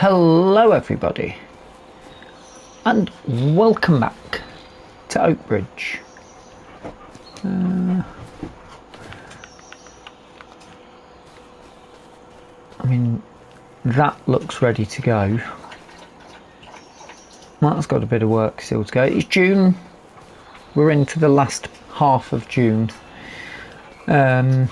Hello everybody and welcome back to Oakbridge. I mean, that looks ready to go. That's got a bit of work still to go. It's June. We're into the last half of June. I've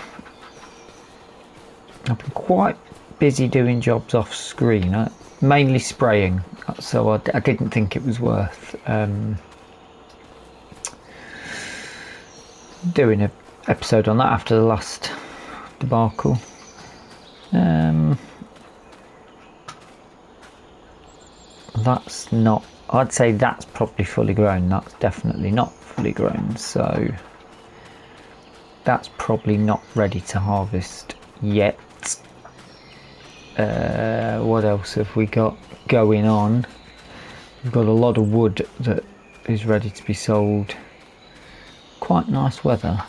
been quite busy doing jobs off screen, mainly spraying, so I didn't think it was worth doing an episode on that after the last debacle. That's not, I'd say that's probably fully grown. That's definitely not fully grown, so that's probably not ready to harvest yet. What else have we got going on? We've got a lot of wood that is ready to be sold. Quite nice weather.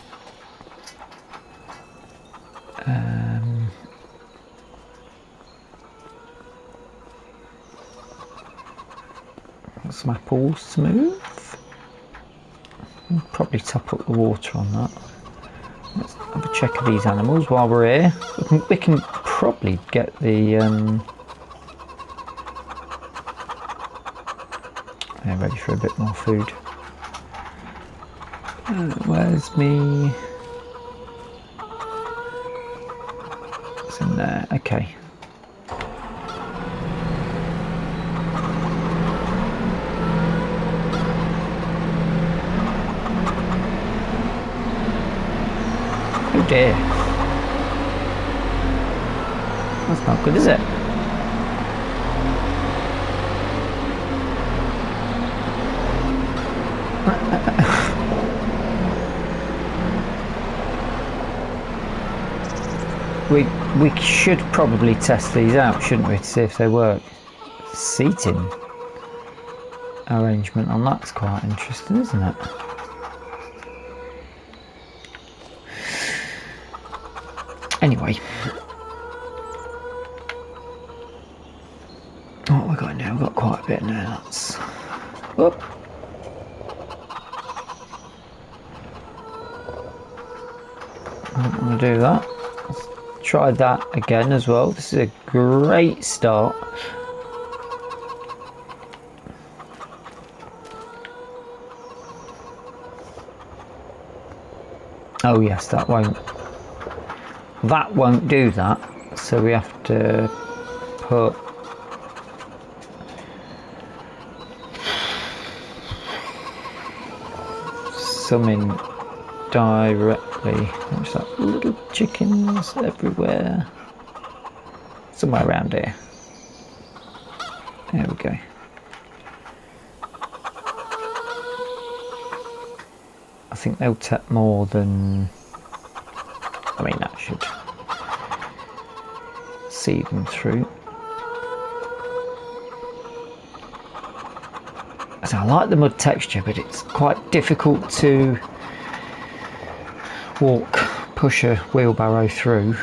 Got some apples to move. We'll probably top up the water on that. Let's have a check of these animals while we're here. We can probably get the they're ready for a bit more food. Where's me? It's in there. Okay. Oh dear. That's not good, is it? We should probably test these out, shouldn't we, to see if they work. Seating arrangement on that's quite interesting, isn't it? Anyway, what have we got now? We've got quite a bit now. That's whoop. I don't want to do that. Let's try that again as well. This is a great start. Oh yes, that won't do that, so we have to put some in directly. There's that little chickens everywhere, somewhere around here. There we go. I think they'll take more than, I mean, that should see them through. So I like the mud texture, but it's quite difficult to push a wheelbarrow through,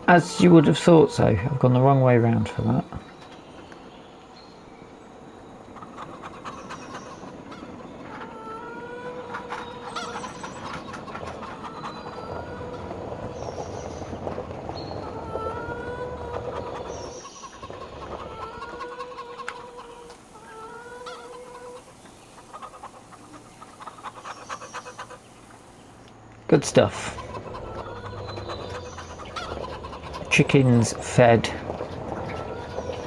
as you would have thought so. I've gone the wrong way around for that. Good stuff. Chickens fed.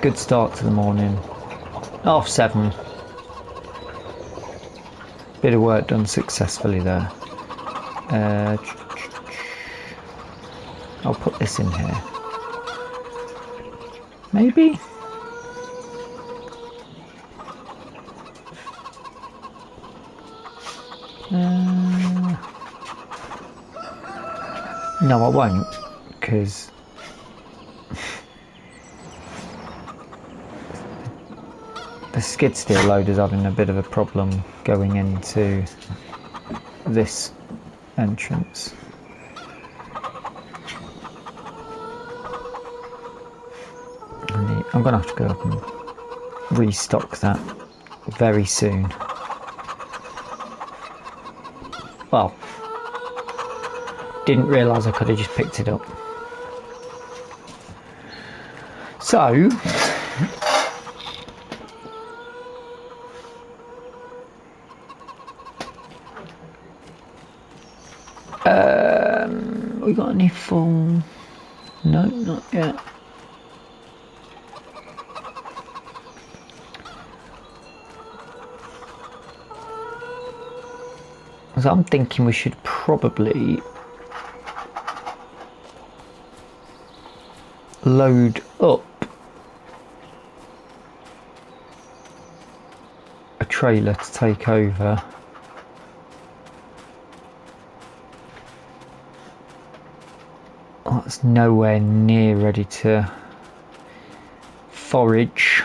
Good start to the morning. 7:30. Bit of work done successfully there. I'll put this in here. Maybe? No, I won't, because the skid steer loader's having a bit of a problem going into this entrance. I'm gonna have to go up and restock that very soon. Well, didn't realise I could have just picked it up. So, we got any full? No, not yet. So I'm thinking we should probably load up a trailer to take over. That's nowhere near ready to forage.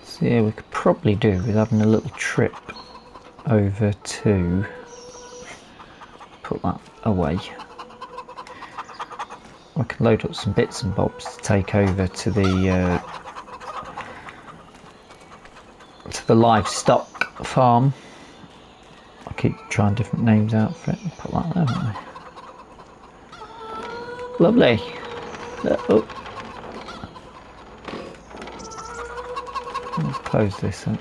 So yeah, we could probably do with having a little trip over to put that away. I can load up some bits and bobs to take over to the livestock farm. I keep trying different names out for it. Put that there, haven't I? Lovely. Oh. Let's close this up.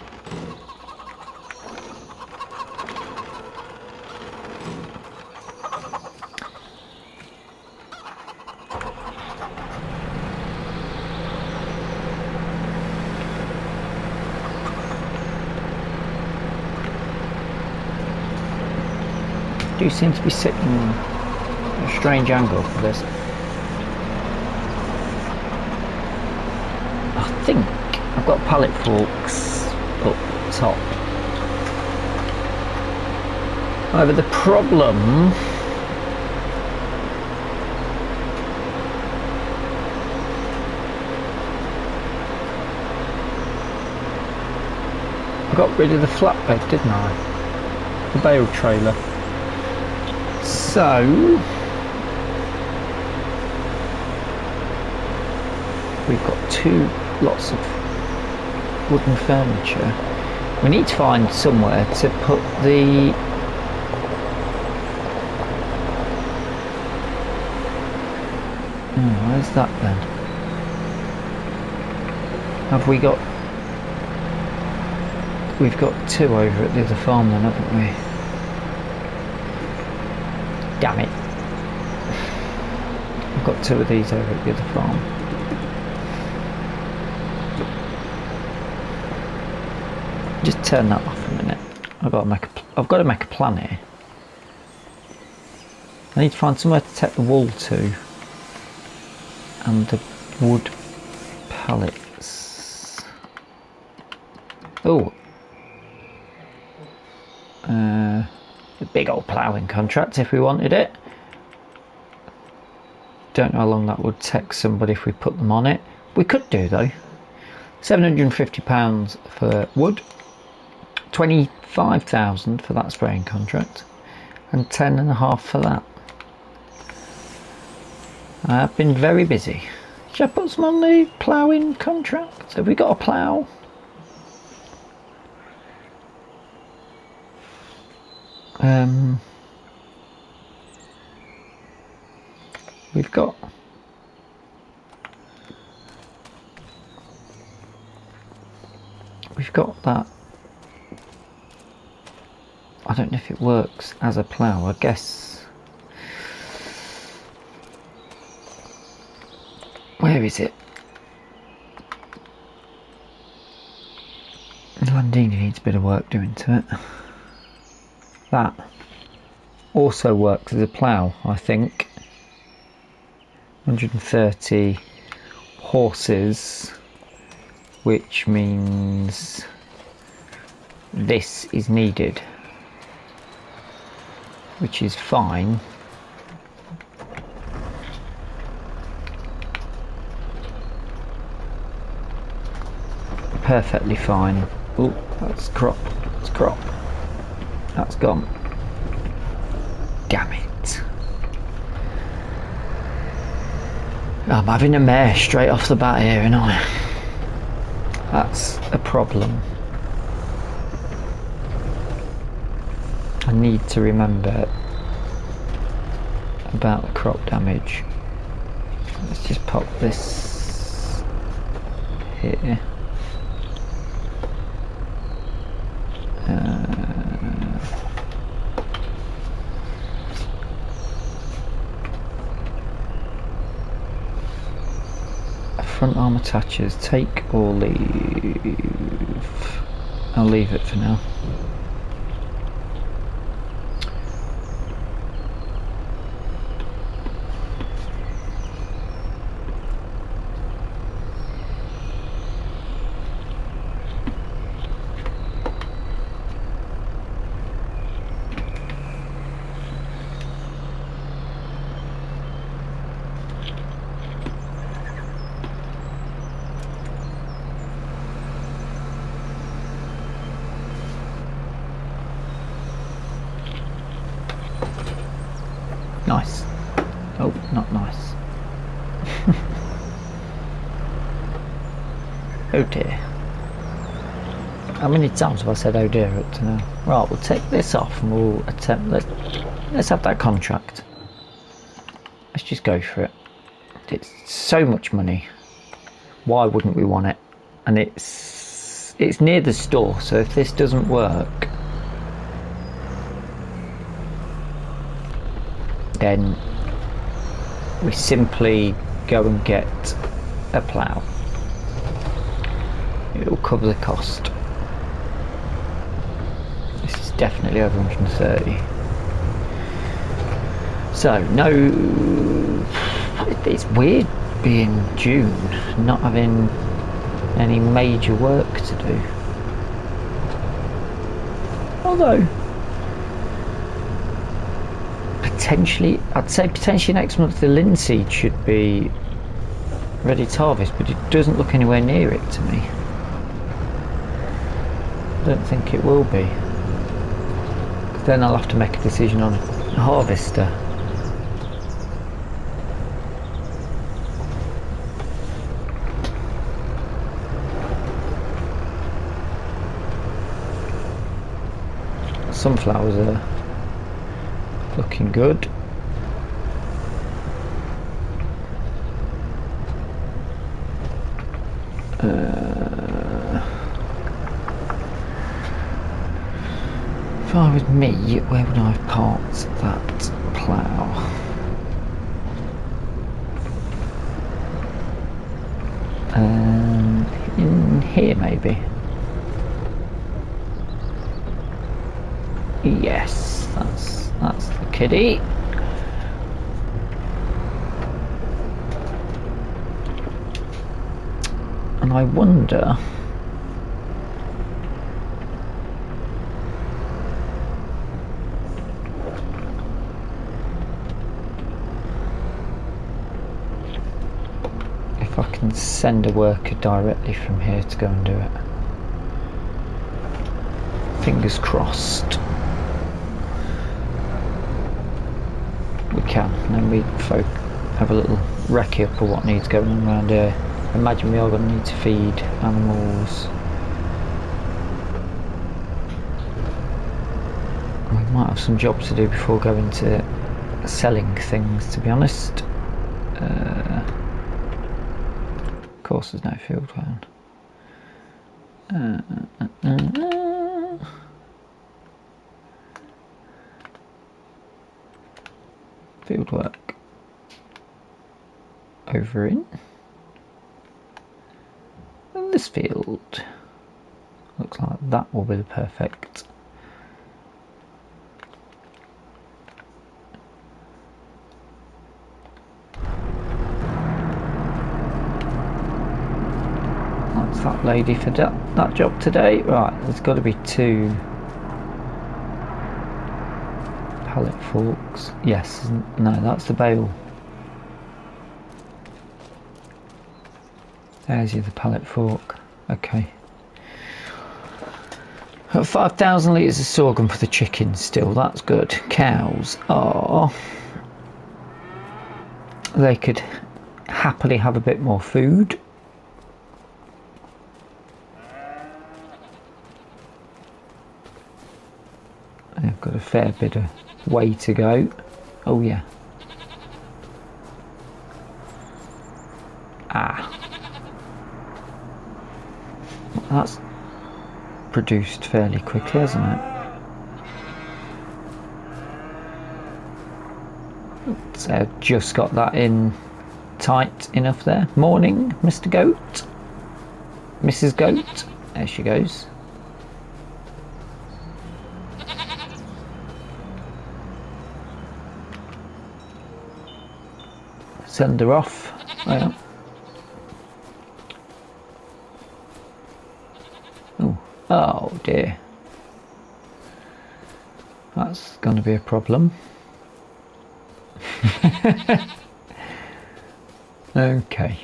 Do seem to be sitting at a strange angle for this. I think I've got pallet forks up top. However, the problem I got rid of the flatbed, didn't I? The bale trailer. So we've got lots of wooden furniture. We need to find somewhere to put the where's that then? Have we got? We've got two over at the other farm then, haven't we? Damn it. I've got two of these over at the other farm. Just turn that off a minute. I've got to make a plan here. I need to find somewhere to take the wool to, and the wood pallets. Oh, a big old ploughing contract if we wanted it. Don't know how long that would take somebody if we put them on it. We could do though. £750 for wood, 25,000 for that spraying contract, and 10.5 for that. I've been very busy. Should I put some on the ploughing contract? Have we got a plough? We've got that. I don't know if it works as a plough. I guess. Where is it? Landini needs a bit of work doing to it. That also works as a plough, I think. 130 horses, which means this is needed, which is fine. Perfectly fine. Oh, that's crop. It's crop. That's gone. Damn it. I'm having a mare straight off the bat here, and that's a problem. I need to remember about the crop damage. Let's just pop this here. Front arm attaches, take or leave? I'll leave it for now. Nice. Oh, not nice. Oh dear. How many times have I said oh dear up to now? Right, we'll take this off and we'll attempt, let's have that contract. Let's just go for it. It's so much money. Why wouldn't we want it? And it's near the store, so if this doesn't work, then we simply go and get a plough. It'll cover the cost. This is definitely over 130. So no, it's weird being June, not having any major work to do. Although potentially, I'd say potentially next month the linseed should be ready to harvest, but it doesn't look anywhere near it to me. I don't think it will be. Then I'll have to make a decision on a harvester. Sunflowers are looking good. If I was me, where would I have parked that plough? In here maybe? Yes, that's the kiddie. And I wonder if I can send a worker directly from here to go and do it. Fingers crossed. We can, and then we have a little recce up of what needs going on around here. Imagine we are going to need to feed animals. We might have some jobs to do before going to selling things, to be honest. Of course there's no field hand. Field work over in this field. Looks like that will be the perfect that's that lady for that job today. Right, there's got to be 2 pallet forks. Yes, no, that's the bale. There's the pallet fork. Okay. 5,000 litres of sorghum for the chickens still, that's good. Cows are... they could happily have a bit more food. They've got a fair bit of way to go. Oh yeah. Ah. That's produced fairly quickly, hasn't it? So I've just got that in tight enough there. Morning, Mr. Goat. Mrs. Goat. There she goes. Send her off. Well. Oh dear. That's going to be a problem. Okay.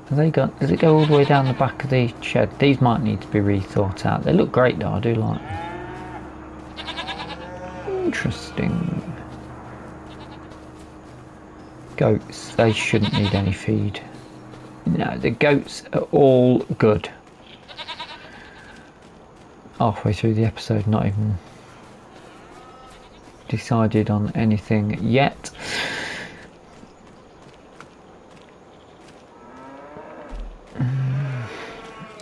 Have they got, does it go all the way down the back of the shed? These might need to be rethought out. They look great though, I do like them. Interesting. Goats, they shouldn't need any feed. No, the goats are all good. Halfway through the episode, not even decided on anything yet.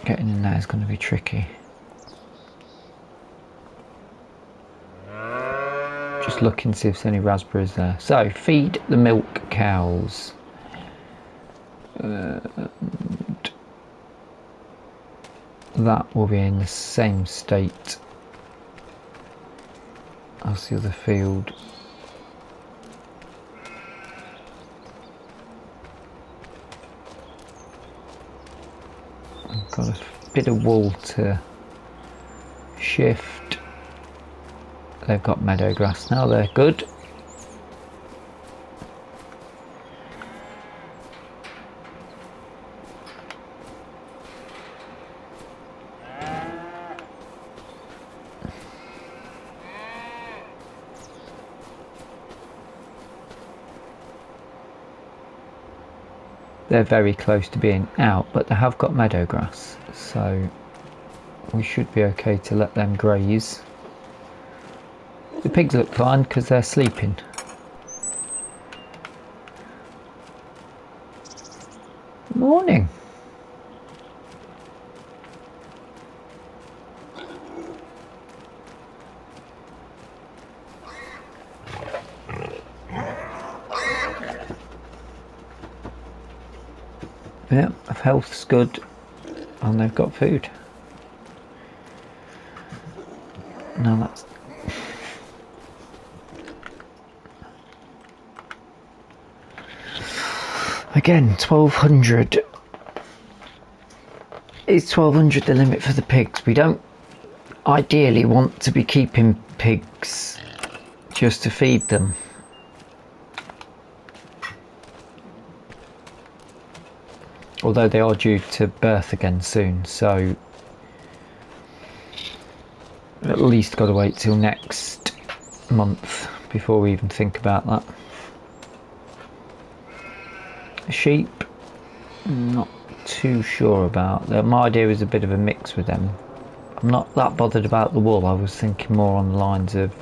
Getting in there is going to be tricky. Just looking to see if there's any raspberries there. So, feed the milk cows. That will be in the same state as the other field. I've got a bit of wool to shift. They've got meadow grass now, they're good. They're very close to being out, but they have got meadow grass, so we should be okay to let them graze. The pigs look fine because they're sleeping. Morning. Yeah, health's good and they've got food. Now that's... Again, 1200. Is 1200 the limit for the pigs? We don't ideally want to be keeping pigs just to feed them. Although they are due to birth again soon, so at least got to wait till next month before we even think about that. Sheep, not too sure about. My idea was a bit of a mix with them. I'm not that bothered about the wool. I was thinking more on the lines of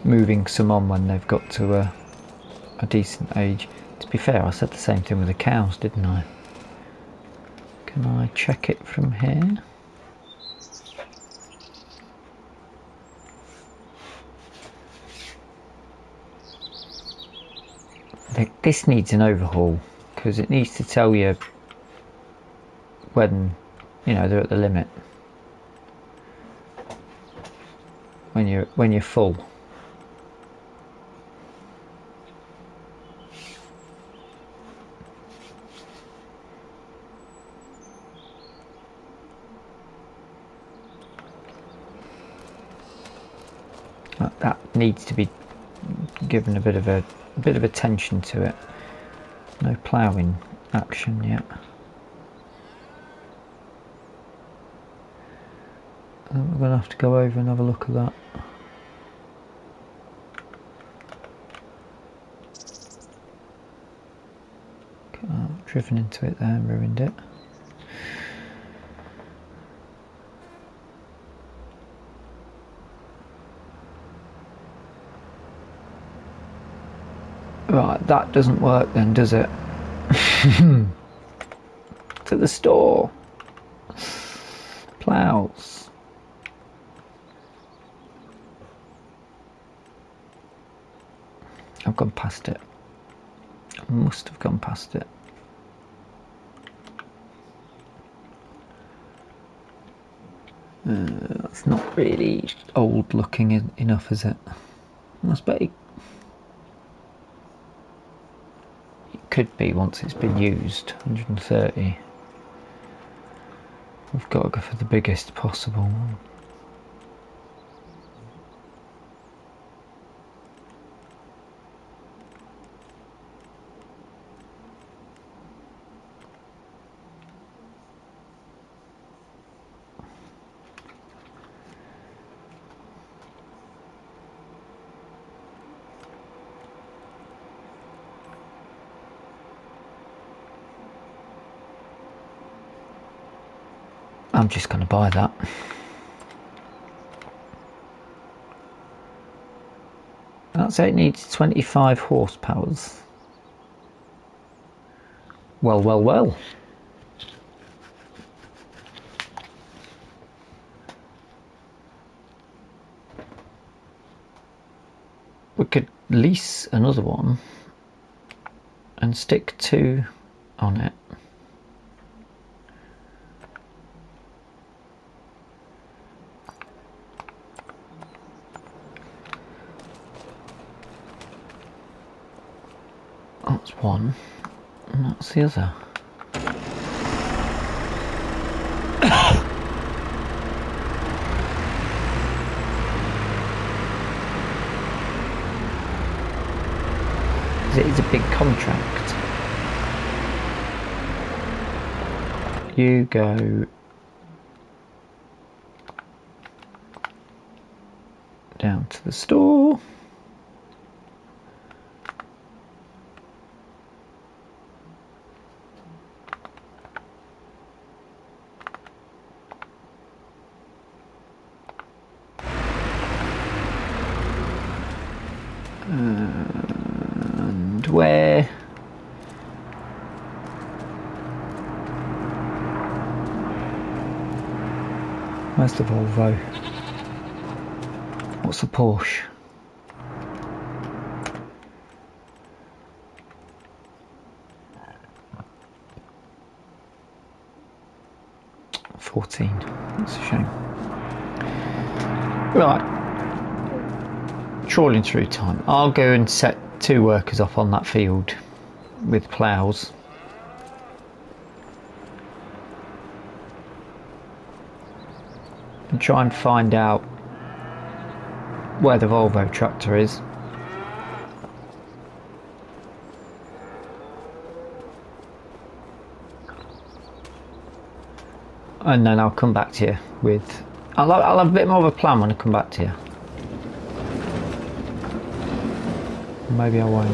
moving some on when they've got to a decent age. To be fair, I said the same thing with the cows, didn't I? Can I check it from here? This needs an overhaul because it needs to tell you when, you know, they're at the limit. When you're full. That needs to be given a bit of attention to it. No ploughing action yet. We're going to have to go over and have a look at that. Driven into it there and ruined it. Right, that doesn't work then, does it? To the store. Plows. I've gone past it. I must have gone past it. That's not really old looking enough, is it? I suppose it could be once it's been used. 130. We've got to go for the biggest possible one. I'm just going to buy that. That's it, needs 25 horsepower. Well, well, well. We could lease another one and stick 2 on it. That's one, and that's the other. It is a big contract. You go down to the store. And where? Where's the Volvo? What's the Porsche? $14. That's a shame. Right. Trawling through time. I'll go and set 2 workers off on that field with ploughs. And try and find out where the Volvo tractor is. And then I'll come back to you with... I'll have a bit more of a plan when I come back to you. Maybe I won't.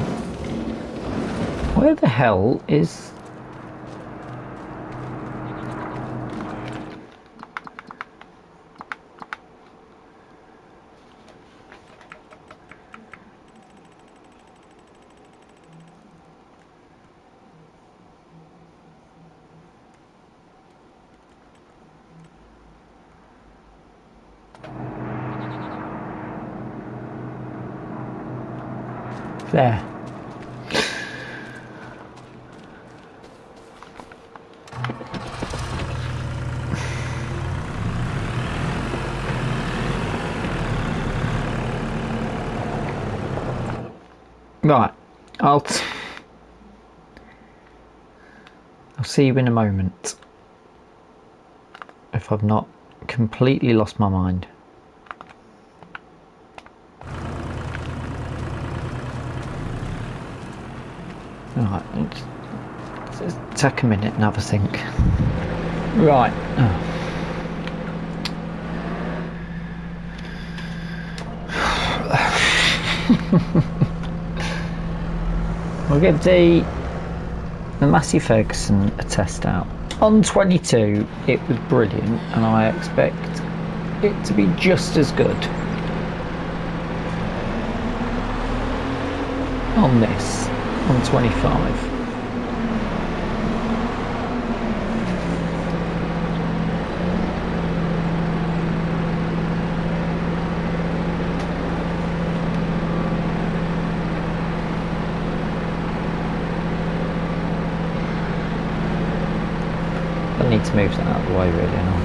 Where the hell is... there? Right, I'll see you in a moment, if I've not completely lost my mind. Right, let's take a minute and have a think. Right. We'll give the Massey Ferguson a test out. On 22 it was brilliant, and I expect it to be just as good on this, on 25. I need to move that out of the way really now.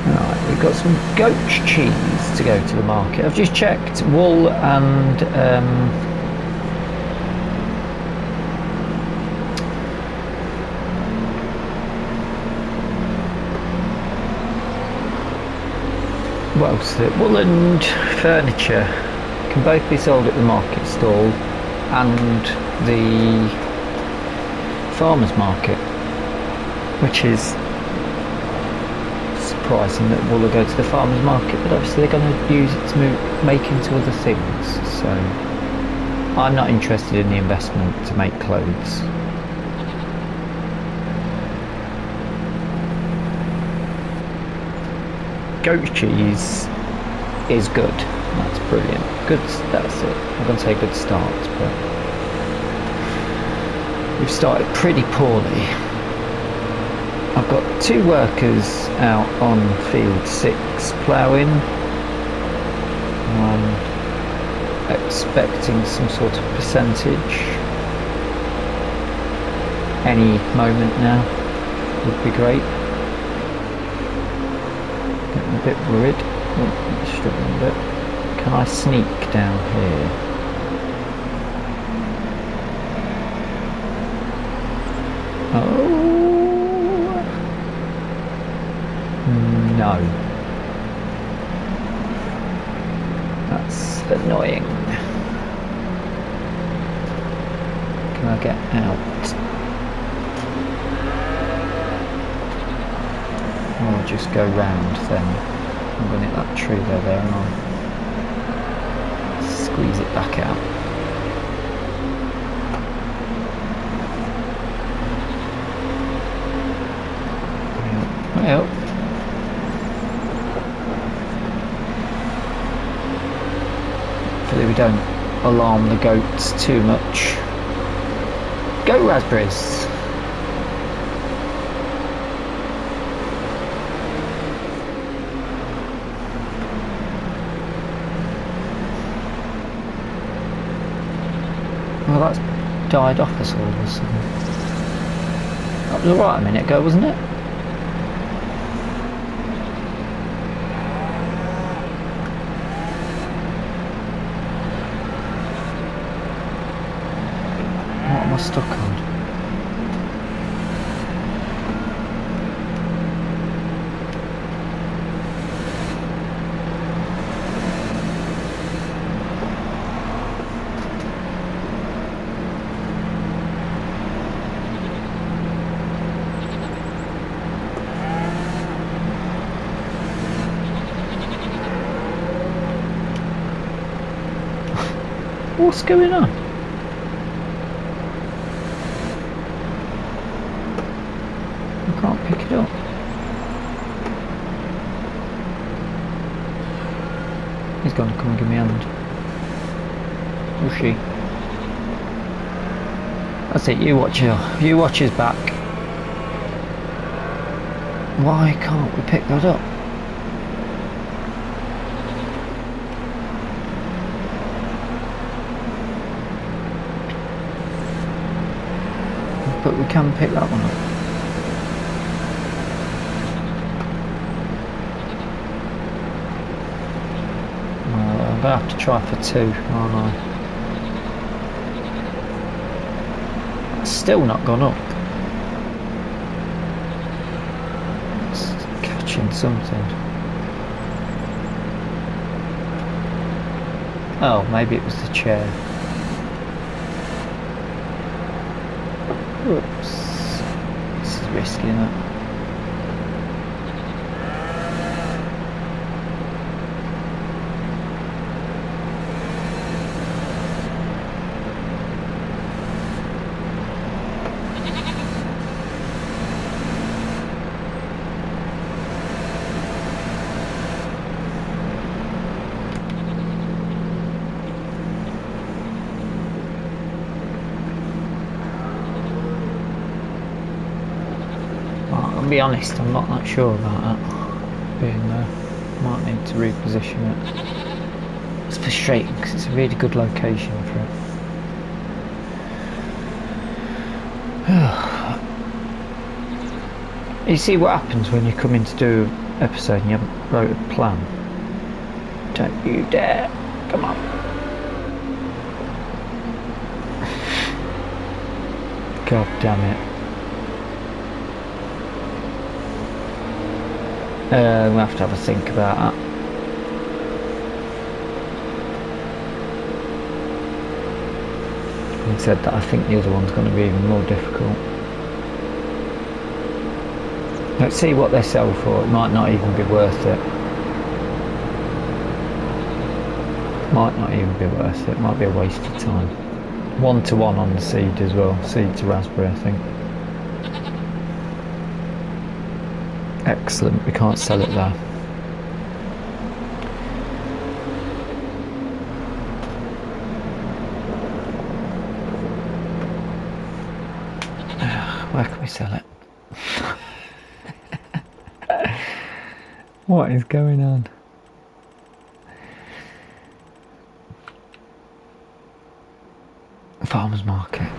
Alright, we've got some goat cheese to go to the market. I've just checked wool and what else is it? Wool and furniture can both be sold at the market stall and the farmers market, which is surprising that wool will go to the farmers market, but obviously they're going to use it to make into other things, so I'm not interested in the investment to make clothes. Goat cheese is good. That's brilliant. Good, that's it. I'm going to say good start, but we've started pretty poorly. I've got 2 workers out on field 6 ploughing. I'm expecting some sort of percentage any moment now would be great. Getting a bit worried. Oh, struggling a bit. Can I sneak down here? Oh no. That's annoying. Can I get out? I'll just go round then. I'm going to hit that tree there and I'll squeeze it back out. Well, hopefully we don't alarm the goats too much. Goat raspberries. Well, that's died off us all of a sudden. That was alright a minute ago, wasn't it? What am I stuck on? What's going on? I can't pick it up. He's going to come and give me a hand. Or she. That's it, you watch his back. Why can't we pick that up? But we can pick that one up. Well, I'm going to have to try for 2, aren't I? It's still not gone up. It's catching something. Oh, maybe it was the chair. Oops. This is risky, isn't it? I'll be honest, I'm not that sure about that being there. Might need to reposition it. It's frustrating because it's a really good location for it. You see what happens when you come in to do an episode and you haven't wrote a plan? Don't you dare! Come on! God damn it! We'll have to have a think about that. Having said that, I think the other one's going to be even more difficult. Let's see what they sell for. It might not even be worth it. Might not even be worth it. Might be a waste of time. 1-to-1 on the seed as well. Seed to raspberry, I think. Excellent. We can't sell it there. Where can we sell it? What is going on? Farmers market.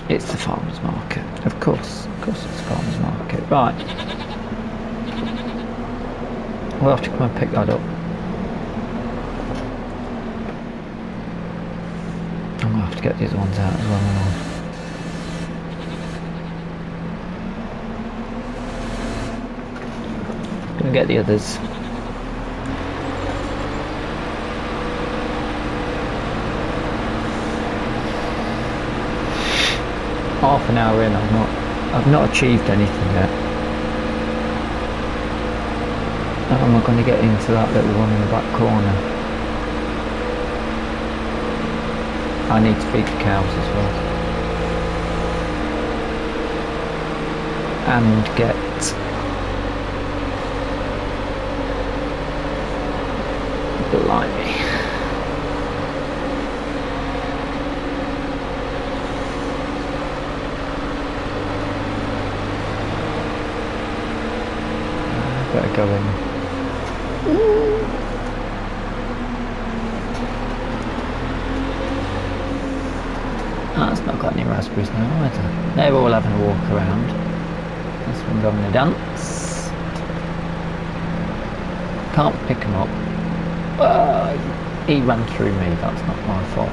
It's the farmers market. Of course it's the farmers market. Right. We'll have to come and pick that up. I'm gonna have to get these ones out as well. Gonna get the others. Half an hour in, I've not achieved anything yet. How am I going to get into that little one in the back corner? I need to feed the cows as well. And get blimey. Better go in. Oh, it's not got any raspberries now either. They're all having a walk around. This one's having a dance. Can't pick him up. He ran through me, that's not my fault.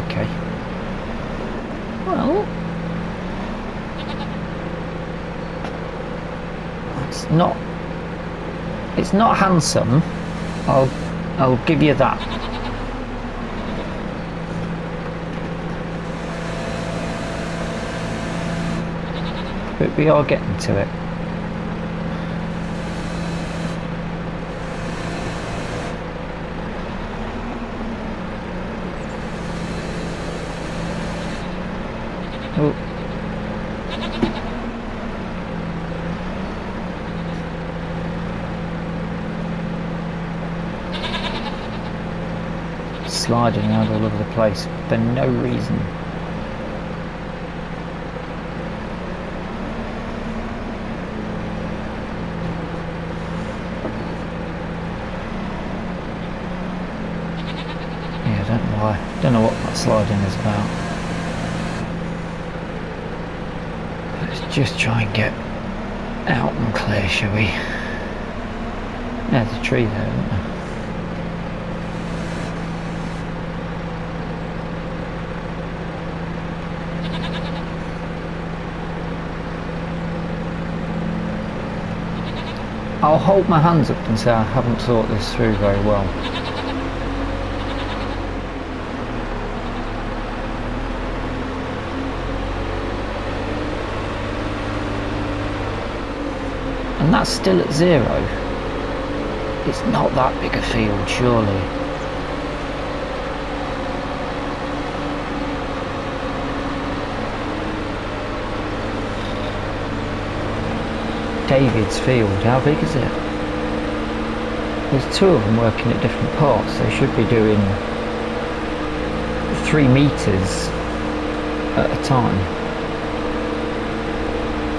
Okay. Well, it's not handsome. I'll give you that. But we are getting to it. Oh. Sliding around all over the place for no reason. Yeah, I don't know why. Don't know what that sliding is about. Let's just try and get out and clear, shall we? There's a tree there, isn't there? I'll hold my hands up and say I haven't thought this through very well. And that's still at 0. It's not that big a field, surely. David's field, how big is it? There's two of them working at different parts. They should be doing 3 meters at a time.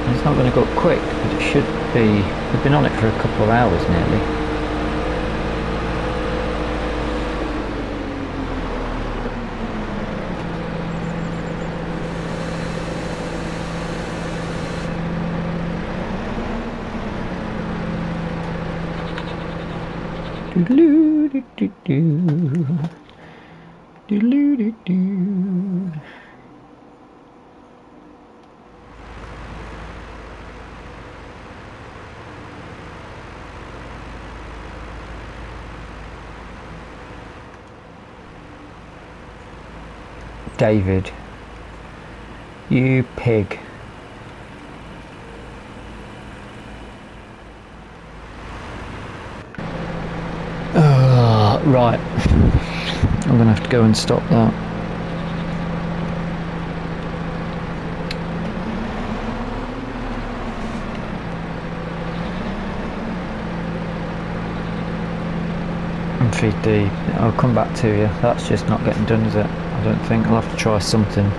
And it's not going to go up quick, but it should be. We've been on it for a couple of hours nearly. David, you pig. Right, I'm gonna have to go and stop that. And feed the. I'll come back to you. That's just not getting done, is it? I don't think. I'll have to try something.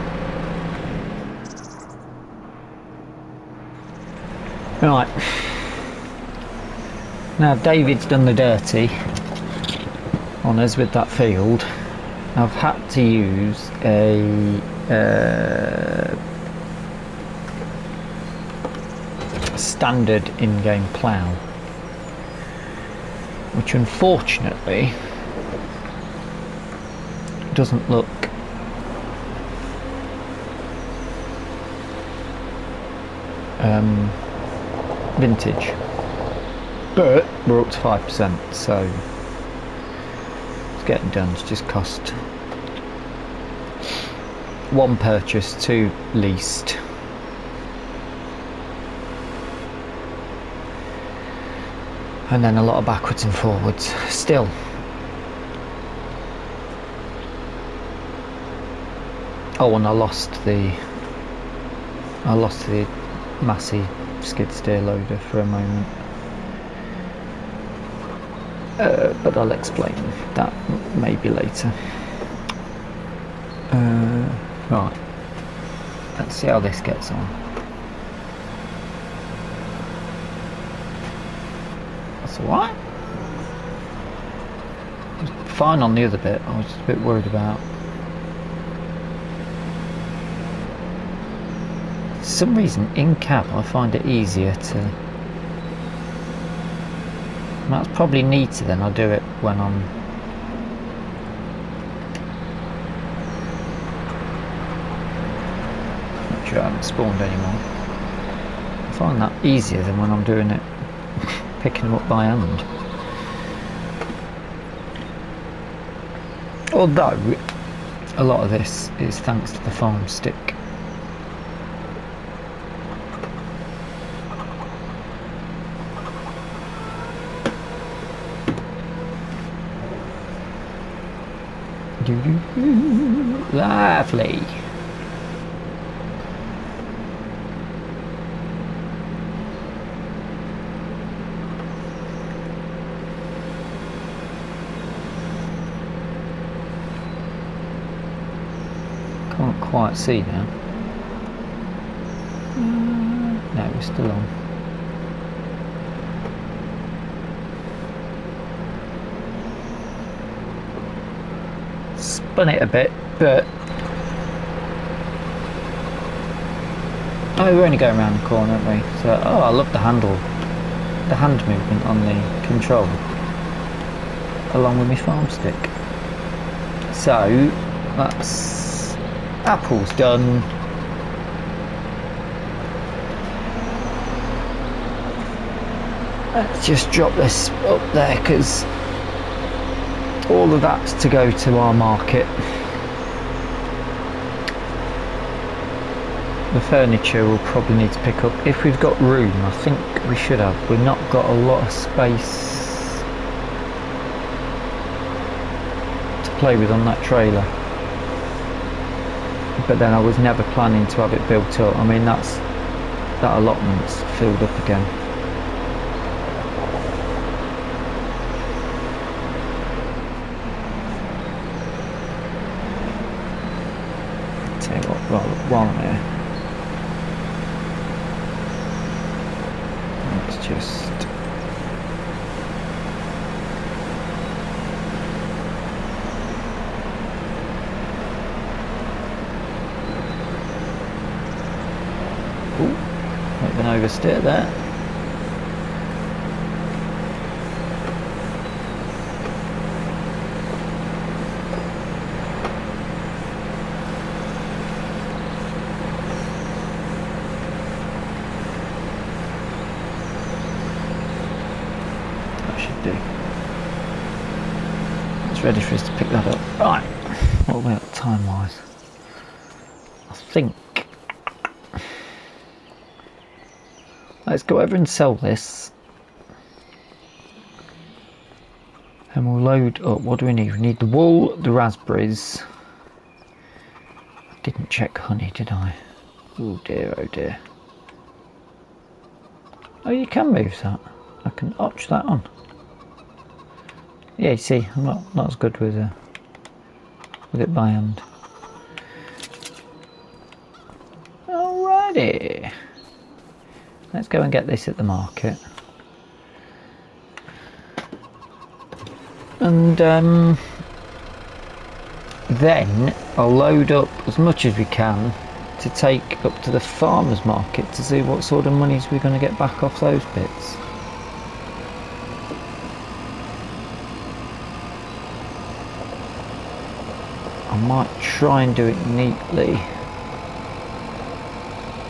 Right. Now David's done the dirty on us with that field. I've had to use a standard in-game plough, which unfortunately doesn't look vintage, but we're up to 5%, so it's getting done. It's just cost 1 purchase, 2 leased, and then a lot of backwards and forwards still. Oh, and I lost the massive skid steer loader for a moment, but I'll explain that maybe later. Right, let's see how this gets on. That's alright. Fine on the other bit. I was just a bit worried about. For some reason in cab I find it easier to. That's probably neater than I do it when I'm. Not sure I haven't spawned anymore. I find that easier than when I'm doing it, picking them up by hand. Although a lot of this is thanks to the farm stick. Lovely. Can't quite see now. No, we're still on. Spun it a bit, but we're only going around the corner, aren't we? So, I love the hand movement on the control, along with my farm stick. So that's apple's done. Let's just drop this up there because all of that's to go to our market. The furniture we'll probably need to pick up if we've got room. I think we should have. We've not got a lot of space to play with on that trailer. But then I was never planning to have it built up. I mean, that allotment's filled up again. while I'm here. Let's just... Ooh, might have been oversteer there. It's ready for us to pick that up. Right, what are we at time wise? I think let's go over and sell this and we'll load up. What do we need? We need the wool, the raspberries. I didn't check honey, did I? Oh dear, oh dear. Oh, you can move that. I can notch that on. Yeah, you see, I'm not as good with it by hand. Alrighty. Let's go and get this at the market. And then I'll load up as much as we can to take up to the farmer's market to see what sort of monies we're going to get back off those bits. I might try and do it neatly,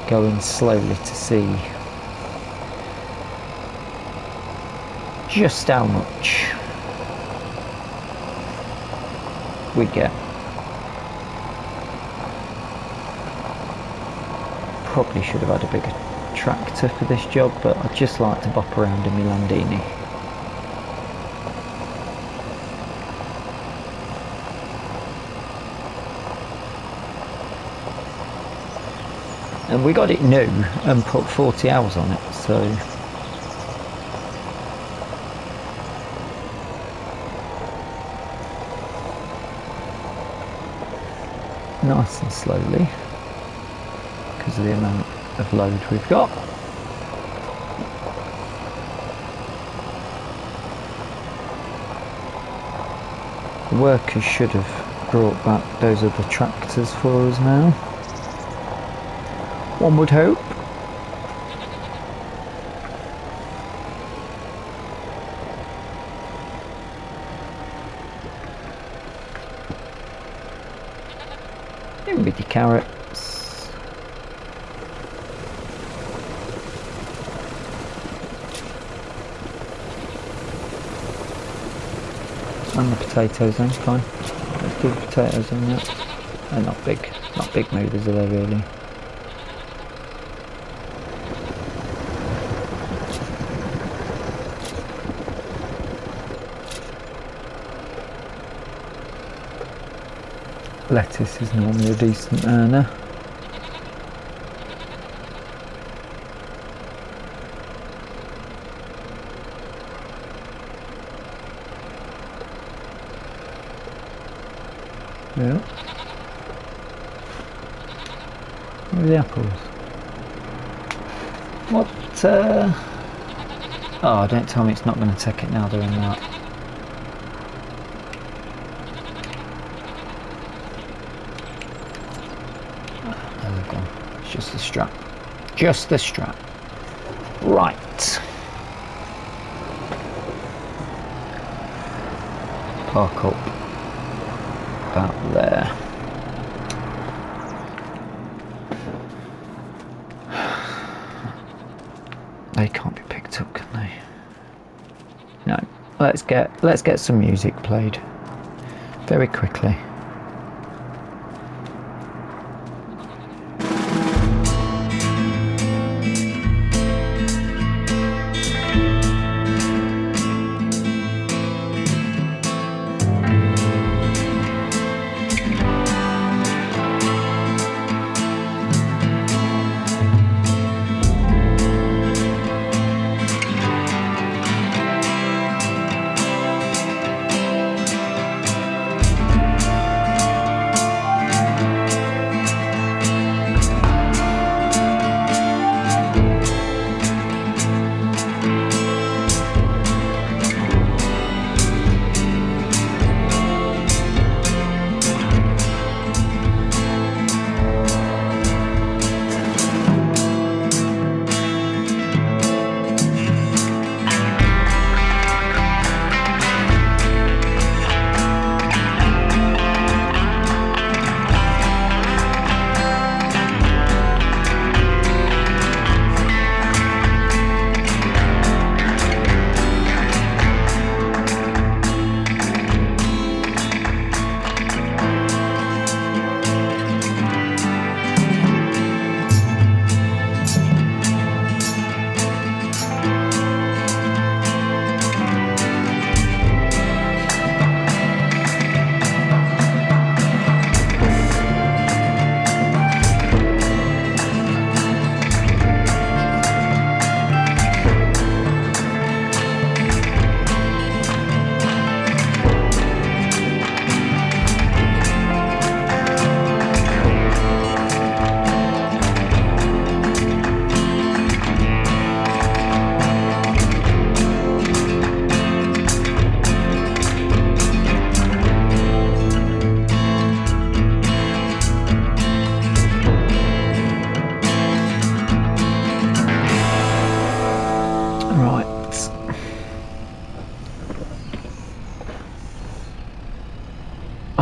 going slowly to see just how much we get. Probably should have had a bigger tractor for this job, but I just like to bop around in my Landini. And we got it new and put 40 hours on it, so nice and slowly because of the amount of load we've got. The workers should have brought back those other tractors for us now. One would hope. In with your carrots. And the potatoes then, fine. Let's do the potatoes in there. They're not big movers, are they really? Lettuce is normally a decent earner. Yeah. Where are the apples? What? Oh, don't tell me it's not going to take it now they're in that. Just the strap. Just the strap. Right. Park up about there. They can't be picked up, can they? No. Let's get some music played very quickly.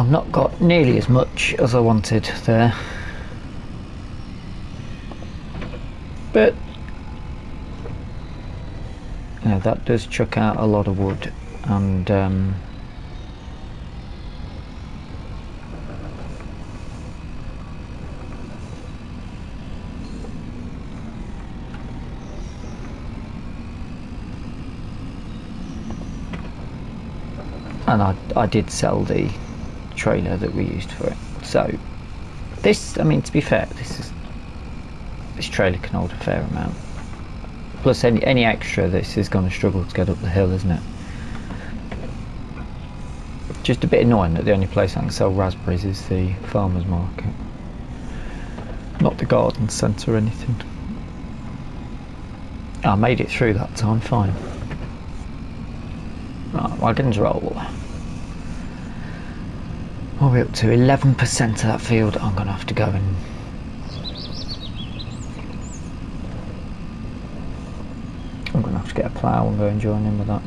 I've not got nearly as much as I wanted there, but yeah, that does chuck out a lot of wood, and I did sell the trailer that we used for it. So this, I mean, to be fair, this trailer can hold a fair amount. Plus any extra, this is going to struggle to get up the hill, isn't it? Just a bit annoying that the only place I can sell raspberries is the farmer's market, not the garden centre or anything. I made it through that time fine. Right, wagons roll. What are we up to? 11% of that field. I'm going to have to go and get a plough and go and join in with that.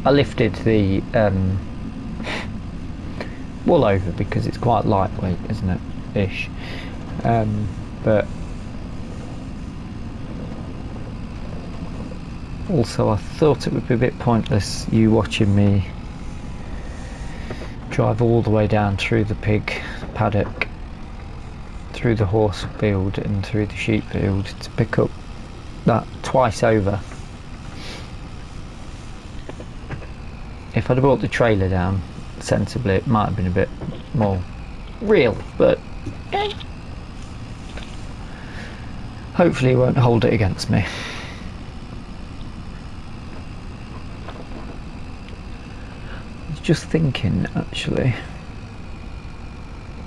I lifted the wool over because it's quite lightweight, isn't it? Ish. But also I thought it would be a bit pointless you watching me drive all the way down through the pig paddock, through the horse field and through the sheep field to pick up that twice over. If I'd have brought the trailer down sensibly, it might have been a bit more real, but hopefully it won't hold it against me. I was just thinking actually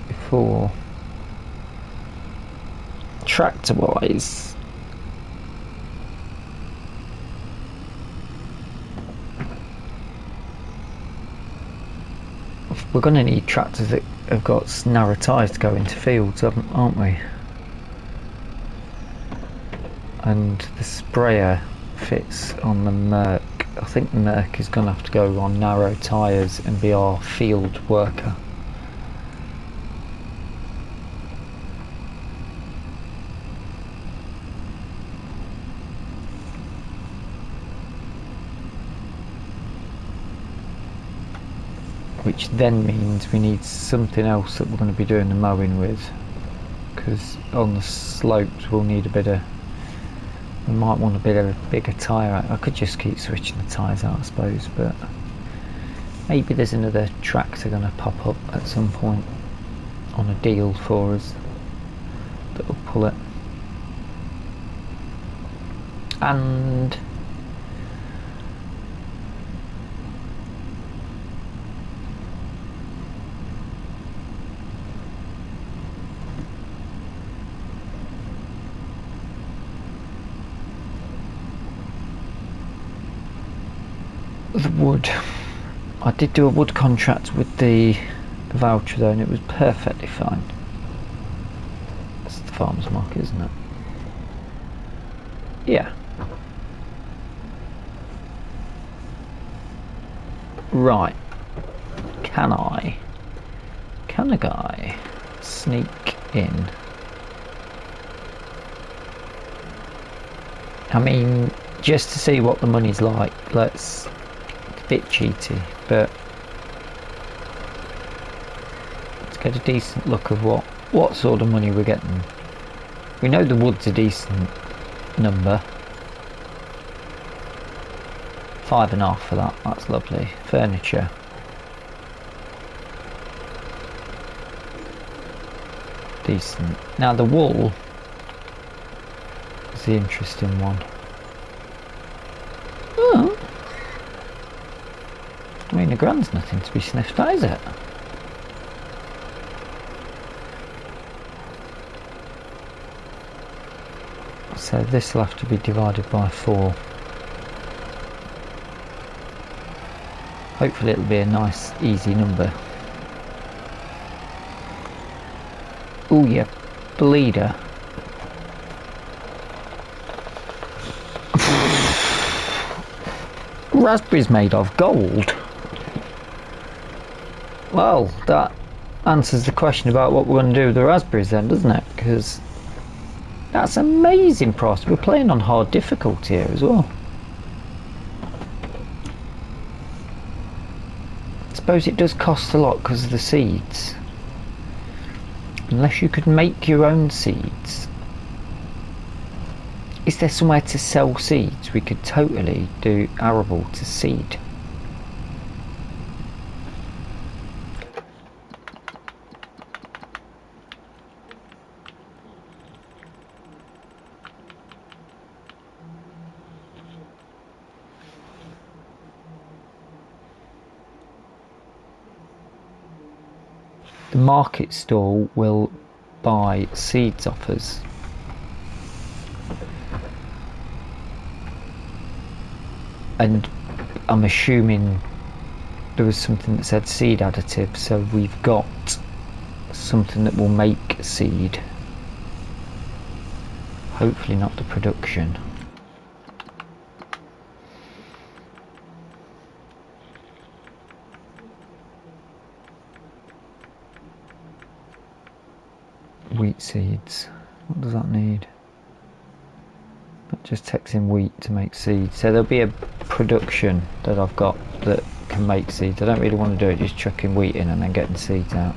before, tractor wise, we're going to need tractors that have got narrow tyres to go into fields, aren't we? And the sprayer fits on the Merc. I think the Merc is going to have to go on narrow tyres and be our field worker. Which then means we need something else that we're going to be doing the mowing with, because on the slopes we'll need a bit of, we might want a bit of a bigger tyre. I could just keep switching the tyres out I suppose, but maybe there's another tractor going to pop up at some point on a deal for us that will pull it. And the wood, I did do a wood contract with the voucher though, and it was perfectly fine. It's the farmer's market, isn't it? Yeah. Right. Can a guy sneak in? I mean, just to see what the money's like, it's a bit cheaty, but let's get a decent look of what sort of money we're getting. We know the wood's a decent number. 5.5 for that, that's lovely. Furniture. Decent. Now the wool is the interesting one. Oh. I mean, a grand's nothing to be sniffed at, is it? So this will have to be divided by 4. Hopefully it'll be a nice, easy number. Ooh, yeah, bleeder. Raspberries made of gold. Well, that answers the question about what we're going to do with the raspberries then, doesn't it? Because that's amazing price. We're playing on hard difficulty here as well. I suppose it does cost a lot because of the seeds. Unless you could make your own seeds. Is there somewhere to sell seeds? We could totally do arable to seed. The market stall will buy seeds off us. And I'm assuming there was something that said seed additive, so we've got something that will make seed. Hopefully not the production. Wheat seeds. What does that need? That just takes in wheat to make seeds. So there'll be a production that I've got that can make seeds. I don't really want to do it just chucking wheat in and then getting seeds out.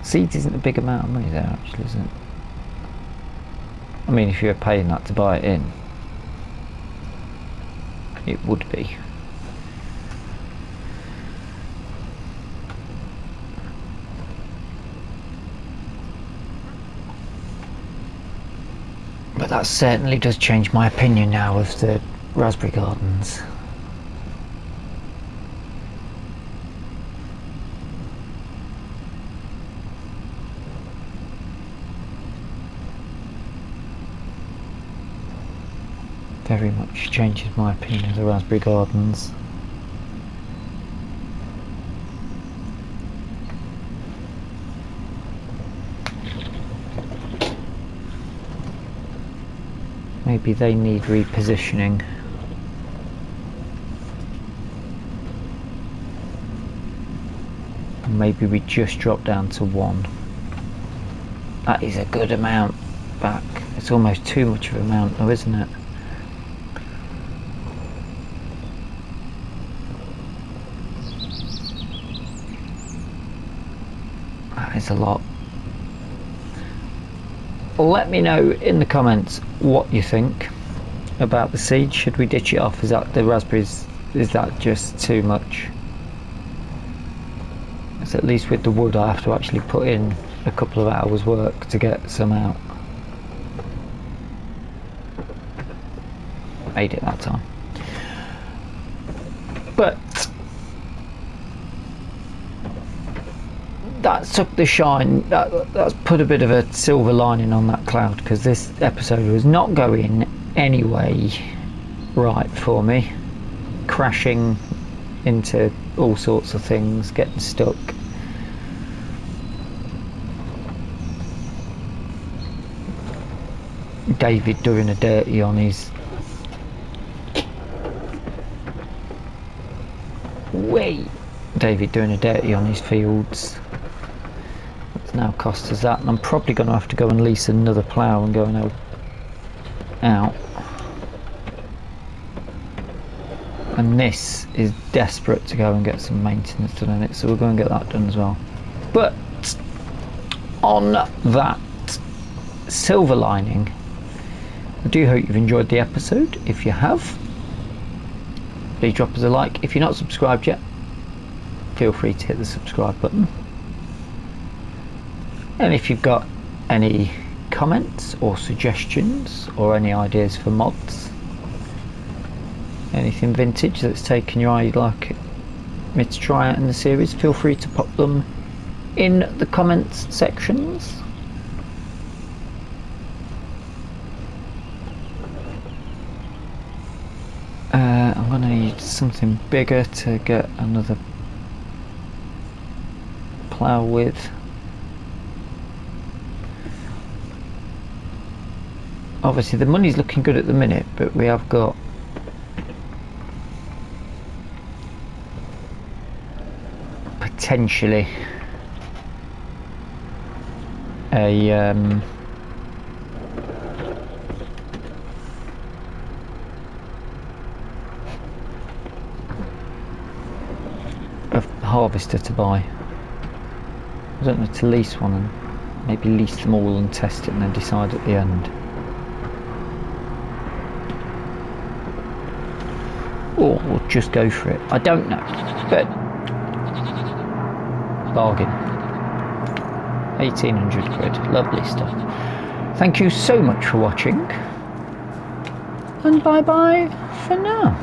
Seeds isn't a big amount of money there actually, is it? I mean, if you're paying that to buy it in, it would be. But that certainly does change my opinion now of the raspberry gardens. Very much changes my opinion of the raspberry gardens. Maybe they need repositioning. Maybe we just drop down to 1. That is a good amount back. It's almost too much of an amount though, isn't it? That is a lot. Let me know in the comments what you think about the seed. Should we ditch it off? Is that the raspberries? Is that just too much? It's at least with the wood I have to actually put in a couple of hours work to get some out. Made it that time. But that took the shine, that's put a bit of a silver lining on that cloud, because this episode was not going any way right for me. Crashing into all sorts of things, getting stuck. David doing a dirty on his... Wait! David doing a dirty on his fields. Now cost us that, and I'm probably going to have to go and lease another plough and go and help out. And this is desperate to go and get some maintenance done in it, so we're going to get that done as well. But on that silver lining, I do hope you've enjoyed the episode. If you have, please drop us a like. If you're not subscribed yet, feel free to hit the subscribe button. And if you've got any comments or suggestions or any ideas for mods, anything vintage that's taken your eye you'd like me to try out in the series, feel free to pop them in the comments sections. I'm going to need something bigger to get another plough with. Obviously the money's looking good at the minute, but we have got potentially a harvester to buy. I don't know, to lease one and maybe lease them all and test it and then decide at the end. Or we'll just go for it. I don't know, but bargain. 1800 quid, lovely stuff. Thank you so much for watching, and bye bye for now.